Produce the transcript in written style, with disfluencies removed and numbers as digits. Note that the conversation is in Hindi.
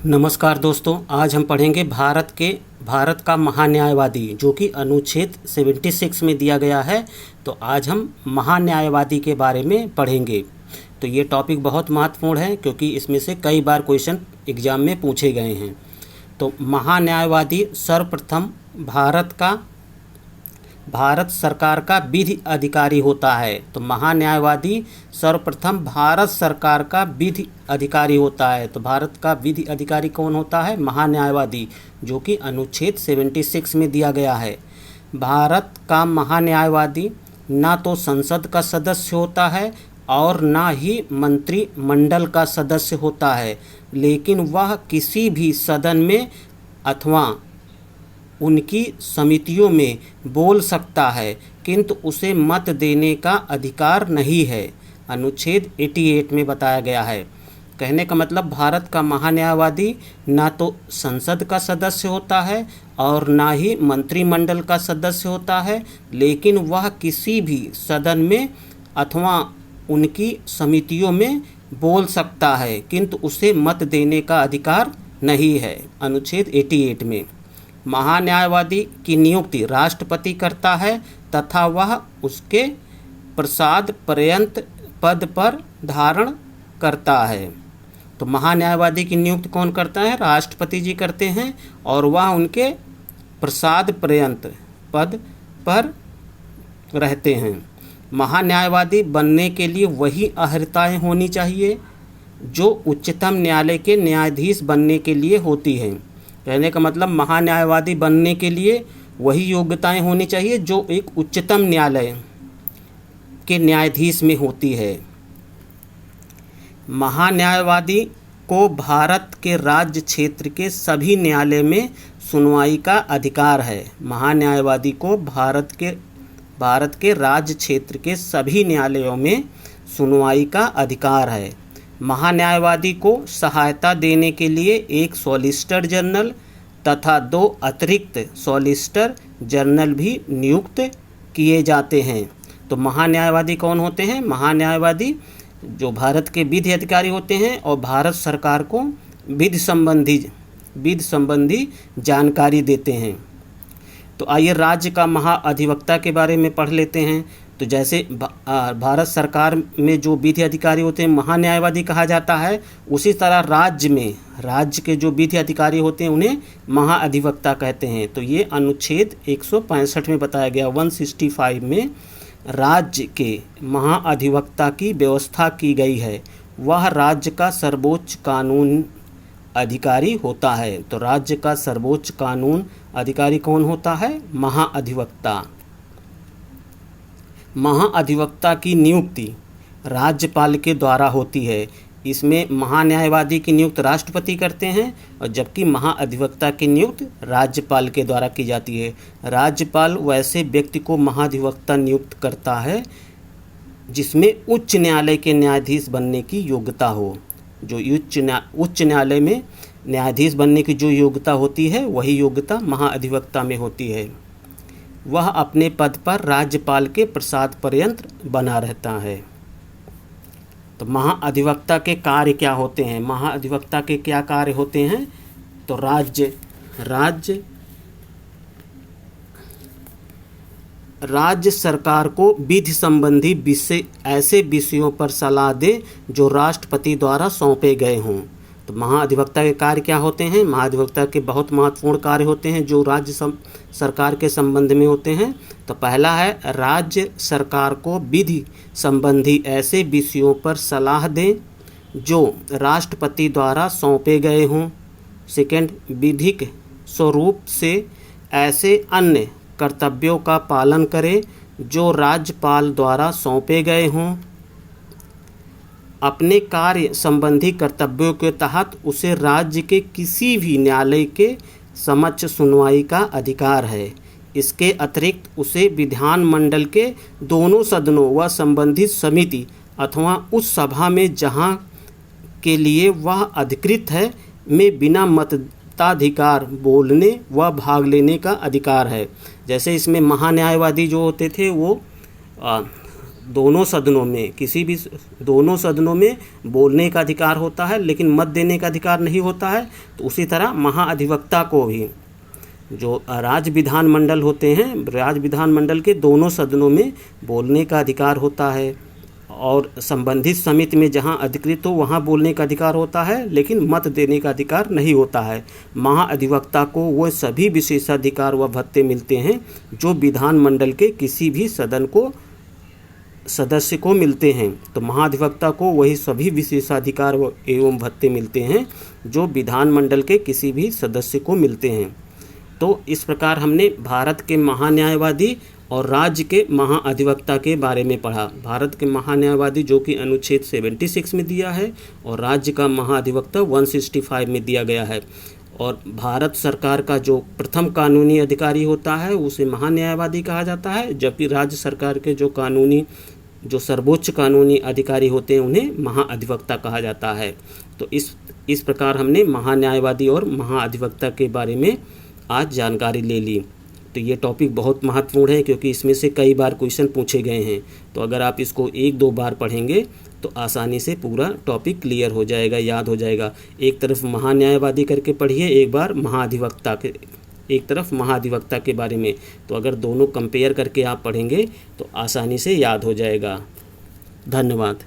नमस्कार दोस्तों, आज हम पढ़ेंगे भारत का महान्यायवादी जो कि अनुच्छेद 76 में दिया गया है। तो आज हम महान्यायवादी के बारे में पढ़ेंगे। तो ये टॉपिक बहुत महत्वपूर्ण है क्योंकि इसमें से कई बार क्वेश्चन एग्जाम में पूछे गए हैं। तो महान्यायवादी सर्वप्रथम भारत सरकार का विधि अधिकारी होता है। तो महान्यायवादी सर्वप्रथम भारत सरकार का विधि अधिकारी होता है। तो भारत का विधि अधिकारी कौन होता है? महान्यायवादी, जो कि अनुच्छेद 76 में दिया गया है। भारत का महान्यायवादी ना तो संसद का सदस्य होता है और ना ही मंत्रिमंडल का सदस्य होता है, लेकिन वह किसी भी सदन में अथवा उनकी समितियों में बोल सकता है, किंतु उसे मत देने का अधिकार नहीं है। अनुच्छेद 88 में बताया गया है। कहने का मतलब भारत का महान्यायवादी ना तो संसद का सदस्य होता है और ना ही मंत्रिमंडल का सदस्य होता है, लेकिन वह किसी भी सदन में अथवा उनकी समितियों में बोल सकता है, किंतु उसे मत देने का अधिकार नहीं है। अनुच्छेद 88 में महान्यायवादी की नियुक्ति राष्ट्रपति करता है तथा वह उसके प्रसाद पर्यंत पद पर धारण करता है। तो महान्यायवादी की नियुक्ति कौन करता है? राष्ट्रपति जी करते हैं और वह उनके प्रसाद पर्यंत पद पर रहते हैं। महान्यायवादी बनने के लिए वही अर्हताएं होनी चाहिए जो उच्चतम न्यायालय के न्यायाधीश बनने के लिए होती हैं। कहने का मतलब महान्यायवादी बनने के लिए वही योग्यताएं होनी चाहिए जो एक उच्चतम न्यायालय के न्यायाधीश में होती है। महान्यायवादी को भारत के राज्य क्षेत्र के सभी न्यायालय में सुनवाई का अधिकार है। महान्यायवादी को भारत के राज्य क्षेत्र के सभी न्यायालयों में सुनवाई का अधिकार है। महान्यायवादी को सहायता देने के लिए एक सॉलिसिटर जनरल तथा 2 अतिरिक्त सॉलिसिटर जनरल भी नियुक्त किए जाते हैं। तो महान्यायवादी कौन होते हैं? महान्यायवादी जो भारत के विधि अधिकारी होते हैं और भारत सरकार को विधि संबंधी जानकारी देते हैं। तो आइए राज्य का महाअधिवक्ता के बारे में पढ़ लेते हैं। तो जैसे भारत सरकार में जो विधि अधिकारी होते हैं महान्यायवादी कहा जाता है, उसी तरह राज्य के जो विधि अधिकारी होते हैं उन्हें महाअधिवक्ता कहते हैं। तो ये अनुच्छेद 165 में बताया गया 165 में राज्य के महाअधिवक्ता की व्यवस्था की गई है। वह राज्य का सर्वोच्च कानून अधिकारी होता है। तो राज्य का सर्वोच्च कानून अधिकारी कौन होता है? महाअधिवक्ता। महाअधिवक्ता की नियुक्ति राज्यपाल के द्वारा होती है। इसमें महान्यायवादी की नियुक्ति राष्ट्रपति करते हैं और जबकि महाअधिवक्ता की नियुक्ति राज्यपाल के द्वारा की जाती है। राज्यपाल वैसे व्यक्ति को महाधिवक्ता नियुक्त करता है जिसमें उच्च न्यायालय के न्यायाधीश बनने की योग्यता हो। जो उच्च न्यायालय में न्यायाधीश बनने की जो योग्यता होती है वही योग्यता महाअधिवक्ता में होती है। वह अपने पद पर राज्यपाल के प्रसाद पर्यंत बना रहता है। तो महाअधिवक्ता के कार्य क्या होते हैं? महाअधिवक्ता के क्या कार्य होते हैं? तो राज्य सरकार को विधि संबंधी ऐसे विषयों पर सलाह दे जो राष्ट्रपति द्वारा सौंपे गए हों। तो महाअधिवक्ता के कार्य क्या होते हैं? महाअधिवक्ता के बहुत महत्वपूर्ण कार्य होते हैं जो राज्य सरकार के संबंध में होते हैं। तो पहला है राज्य सरकार को विधि संबंधी ऐसे विषयों पर सलाह दें जो राष्ट्रपति द्वारा सौंपे गए हों। सेकंड, विधिक स्वरूप से ऐसे अन्य कर्तव्यों का पालन करे जो राज्यपाल द्वारा सौंपे गए हों। अपने कार्य संबंधी कर्तव्यों के तहत उसे राज्य के किसी भी न्यायालय के समक्ष सुनवाई का अधिकार है। इसके अतिरिक्त उसे विधानमंडल के दोनों सदनों व संबंधित समिति अथवा उस सभा में जहां के लिए वह अधिकृत है में बिना मताधिकार बोलने व भाग लेने का अधिकार है। जैसे इसमें महान्यायवादी जो होते थे वो दोनों सदनों में किसी भी दोनों सदनों में बोलने का अधिकार होता है, लेकिन मत देने का अधिकार नहीं होता है। तो उसी तरह महाअधिवक्ता को भी, जो राज्य विधानमंडल होते हैं, राज्य विधानमंडल के दोनों सदनों में बोलने का अधिकार होता है, और संबंधित समिति में जहां अधिकृत हो वहां बोलने का अधिकार होता है, लेकिन मत देने का अधिकार नहीं होता है। महाअधिवक्ता को वो सभी विशेषाधिकार व भत्ते मिलते हैं जो विधानमंडल के किसी भी सदस्य को मिलते हैं। तो महाधिवक्ता को वही सभी विशेषाधिकार एवं भत्ते मिलते हैं जो विधानमंडल के किसी भी सदस्य को मिलते हैं। तो इस प्रकार हमने भारत के महान्यायवादी और राज्य के महाअधिवक्ता के बारे में पढ़ा। भारत के महान्यायवादी जो कि अनुच्छेद 76 में दिया है, और राज्य का महाअधिवक्ता 165 में दिया गया है। और भारत सरकार का जो प्रथम कानूनी अधिकारी होता है उसे महान्यायवादी कहा जाता है, जबकि राज्य सरकार के जो सर्वोच्च कानूनी अधिकारी होते हैं उन्हें महाअधिवक्ता कहा जाता है। तो इस प्रकार हमने महान्यायवादी और महाअधिवक्ता के बारे में आज जानकारी ले ली। तो ये टॉपिक बहुत महत्वपूर्ण है क्योंकि इसमें से कई बार क्वेश्चन पूछे गए हैं। तो अगर आप इसको 1-2 बार पढ़ेंगे तो आसानी से पूरा टॉपिक क्लियर हो जाएगा, याद हो जाएगा। एक तरफ महान्यायवादी करके पढ़िए, एक तरफ महाधिवक्ता के बारे में। तो अगर दोनों कंपेयर करके आप पढ़ेंगे तो आसानी से याद हो जाएगा। धन्यवाद।